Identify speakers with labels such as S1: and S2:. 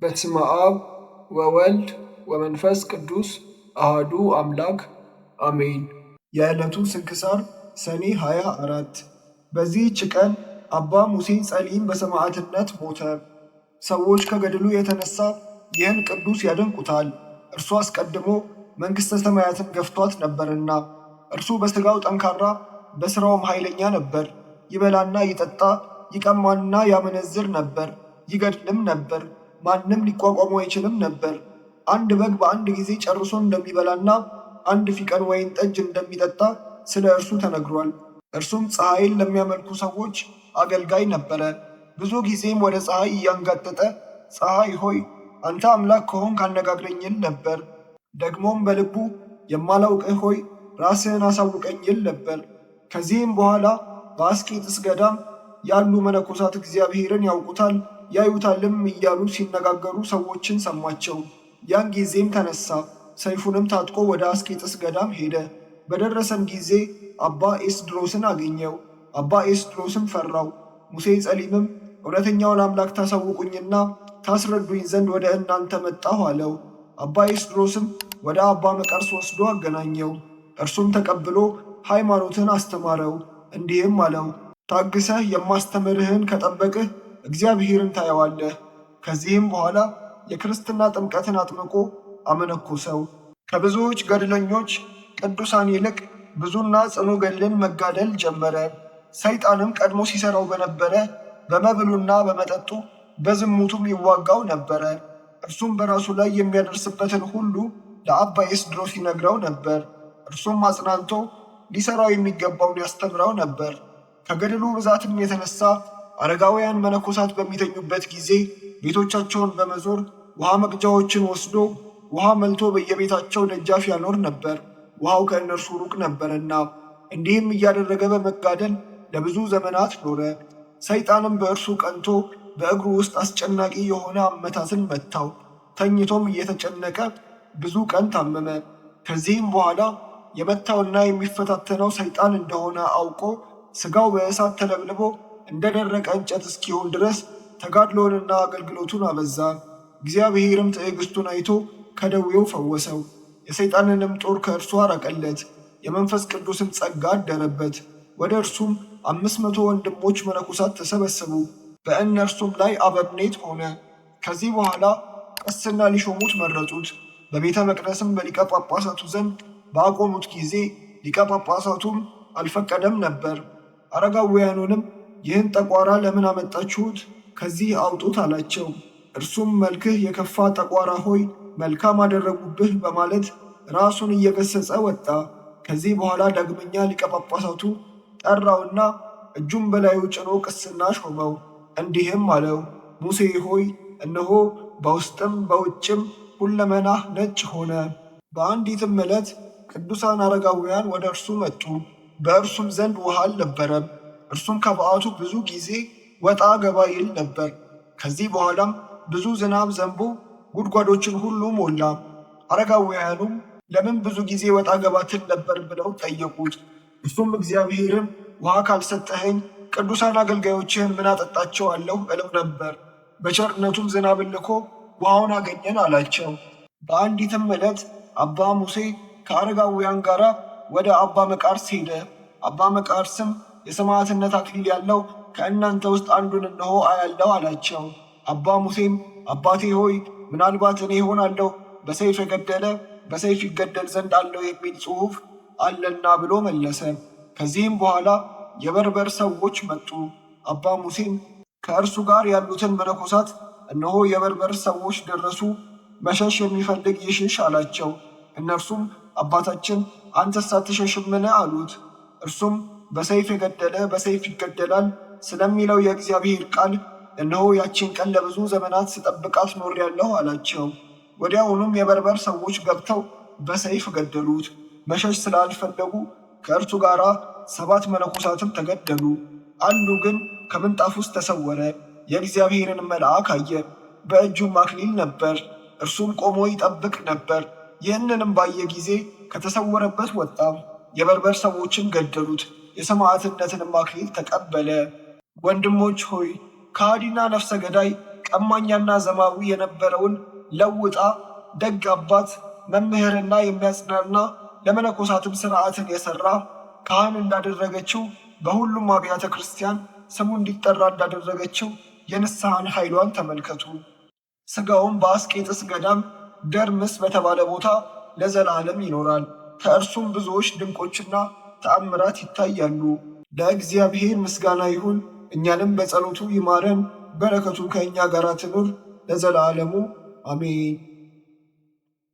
S1: በስመ አብ ወወልድ ወመንፈስ ቅዱስ አሐዱ አምላክ አሜን። የዕለቱ ስንክሳር ሰኔ 24። በዚህች ቀን አባ ሙሴ ጸሊም በሰማዕትነት ሞተ። ሰዎች ከገድሉ የተነሳ ይህን ቅዱስ ያደንቁታል። እርሱ አስቀድሞ መንግሥተ ሰማያትን ገፍቷት ነበርና። እርሱ በሥጋው ጠንካራ በሥራውም ኃይለኛ ነበር። ይበላና ይጠጣ ይቀማና ያመነዝር ነበር፣ ይገድልም ነበር። ማንም ሊቋቋሙ አይችልም ነበር። አንድ በግ በአንድ ጊዜ ጨርሶ እንደሚበላና አንድ ፊቀን ወይን ጠጅ እንደሚጠጣ ስለ እርሱ ተነግሯል። እርሱም ፀሐይን ለሚያመልኩ ሰዎች አገልጋይ ነበረ። ብዙ ጊዜም ወደ ፀሐይ እያንጋጠጠ ፀሐይ ሆይ አንተ አምላክ ከሆንክ አነጋግረኝ ይል ነበር። ደግሞም በልቡ የማላውቅህ ሆይ ራስህን አሳውቀኝ ይል ነበር። ከዚህም በኋላ በአስቄጥስ ገዳም ያሉ መነኮሳት እግዚአብሔርን ያውቁታል ያዩታልም እያሉ ሲነጋገሩ ሰዎችን ሰማቸው። ያን ጊዜም ተነሳ፣ ሰይፉንም ታጥቆ ወደ አስቄጥስ ገዳም ሄደ። በደረሰም ጊዜ አባ ኤስድሮስን አገኘው። አባ ኤስድሮስም ፈራው። ሙሴ ጸሊምም እውነተኛውን አምላክ ታሳውቁኝና ታስረዱኝ ዘንድ ወደ እናንተ መጣሁ አለው። አባ ኤስድሮስም ወደ አባ መቃርስ ወስዶ አገናኘው። እርሱም ተቀብሎ ሃይማኖትን አስተማረው። እንዲህም አለው፣ ታግሰህ የማስተምርህን ከጠበቅህ እግዚአብሔርን ታየዋለህ። ከዚህም በኋላ የክርስትና ጥምቀትን አጥምቆ አመነኮሰው። ከብዙዎች ገድለኞች ቅዱሳን ይልቅ ብዙና ጽኑ ገድልን መጋደል ጀመረ። ሰይጣንም ቀድሞ ሲሠራው በነበረ በመብሉና በመጠጡ በዝሙቱም ይዋጋው ነበረ። እርሱም በራሱ ላይ የሚያደርስበትን ሁሉ ለአባ ኤስድሮስ ይነግረው ነበር። እርሱም አጽናንቶ ሊሠራው የሚገባውን ያስተምረው ነበር። ከገድሉ ብዛትም የተነሳ አረጋውያን መነኮሳት በሚተኙበት ጊዜ ቤቶቻቸውን በመዞር ውሃ መቅጃዎችን ወስዶ ውሃ መልቶ በየቤታቸው ደጃፍ ያኖር ነበር፣ ውሃው ከእነርሱ ሩቅ ነበርና። እንዲህም እያደረገ በመጋደል ለብዙ ዘመናት ኖረ። ሰይጣንም በእርሱ ቀንቶ በእግሩ ውስጥ አስጨናቂ የሆነ አመታትን መታው። ተኝቶም እየተጨነቀ ብዙ ቀን ታመመ። ከዚህም በኋላ የመታውና የሚፈታተነው ሰይጣን እንደሆነ አውቆ ሥጋው በእሳት ተለብልቦ እንደ ደረቀ እንጨት እስኪሆን ድረስ ተጋድሎንና አገልግሎቱን አበዛ። እግዚአብሔርም ትዕግሥቱን አይቶ ከደዌው ፈወሰው። የሰይጣንንም ጦር ከእርሱ አራቀለት። የመንፈስ ቅዱስም ጸጋ አደረበት። ወደ እርሱም 500 ወንድሞች መነኮሳት ተሰበሰቡ። በእነርሱም ላይ አበምኔት ሆነ። ከዚህ በኋላ ቅስና ሊሾሙት መረጡት። በቤተ መቅደስም በሊቀ ጳጳሳቱ ዘንድ ባቆሙት ጊዜ ሊቀ ጳጳሳቱም አልፈቀደም ነበር። አረጋውያኑንም ይህን ጠቋራ ለምን አመጣችሁት? ከዚህ አውጡት አላቸው። እርሱም መልክህ የከፋ ጠቋራ ሆይ መልካም አደረጉብህ በማለት ራሱን እየገሰጸ ወጣ። ከዚህ በኋላ ዳግመኛ ሊቀ ጳጳሳቱ ጠራውና እጁን በላዩ ጭኖ ቅስና ሾመው። እንዲህም አለው፣ ሙሴ ሆይ እነሆ በውስጥም በውጭም ሁለመናህ ነጭ ሆነ። በአንዲትም ዕለት ቅዱሳን አረጋውያን ወደ እርሱ መጡ። በእርሱም ዘንድ ውሃ አልነበረም። እርሱም ከበዓቱ ብዙ ጊዜ ወጣ ገባ ይል ነበር። ከዚህ በኋላም ብዙ ዝናብ ዘንቦ ጉድጓዶችን ሁሉ ሞላ። አረጋውያኑም ለምን ብዙ ጊዜ ወጣ ገባ ትል ነበር ብለው ጠየቁት። እርሱም እግዚአብሔርን ውሃ ካልሰጠኸኝ ቅዱሳን አገልጋዮችህን ምን አጠጣቸዋለሁ እለው ነበር። በቸርነቱም ዝናብን ልኮ ውሃውን አገኘን አላቸው። በአንዲትም ዕለት አባ ሙሴ ከአረጋውያን ጋር ወደ አባ መቃርስ ሄደ። አባ መቃርስም የሰማዕትነት አክሊል ያለው ከእናንተ ውስጥ አንዱን እነሆ አያለው አላቸው። አባ ሙሴም አባቴ ሆይ ምናልባት እኔ እሆናለሁ በሰይፍ የገደለ በሰይፍ ይገደል ዘንድ አለው የሚል ጽሑፍ አለና ብሎ መለሰ። ከዚህም በኋላ የበርበር ሰዎች መጡ። አባ ሙሴም ከእርሱ ጋር ያሉትን መነኮሳት እነሆ የበርበር ሰዎች ደረሱ፣ መሸሽ የሚፈልግ ይሽሽ አላቸው። እነርሱም አባታችን አንተስ አትሸሽምን አሉት። እርሱም በሰይፍ የገደለ በሰይፍ ይገደላል ስለሚለው የእግዚአብሔር ቃል እነሆ ያቺን ቀን ለብዙ ዘመናት ስጠብቃት ኖሬአለሁ አላቸው። ወዲያውኑም የበርበር ሰዎች ገብተው በሰይፍ ገደሉት። መሸሽ ስላልፈለጉ ከእርሱ ጋር 7 መነኮሳትም ተገደሉ። አንዱ ግን ከምንጣፍ ውስጥ ተሰወረ፣ የእግዚአብሔርን መልአክ አየ። በእጁም አክሊል ነበር። እርሱም ቆሞ ይጠብቅ ነበር። ይህንንም ባየ ጊዜ ከተሰወረበት ወጣ። የበርበር ሰዎችን ገደሉት። የሰማዕትነትንም አክሊል ተቀበለ። ወንድሞች ሆይ ከሃዲና ነፍሰ ገዳይ ቀማኛና ዘማዊ የነበረውን ለውጣ ደግ አባት መምህርና የሚያጽናና ለመነኮሳትም ሥርዓትን የሠራ ካህን እንዳደረገችው በሁሉም አብያተ ክርስቲያን ስሙ እንዲጠራ እንዳደረገችው የንስሐን ኃይሏን ተመልከቱ። ሥጋውም በአስቄጥስ ገዳም ደርምስ በተባለ ቦታ ለዘላለም ይኖራል። ከእርሱም ብዙዎች ድንቆችና ተአምራት ይታያሉ። ለእግዚአብሔር ምስጋና ይሁን። እኛንም በጸሎቱ ይማረን፣ በረከቱ ከእኛ ጋር ትኑር ለዘላለሙ አሜን።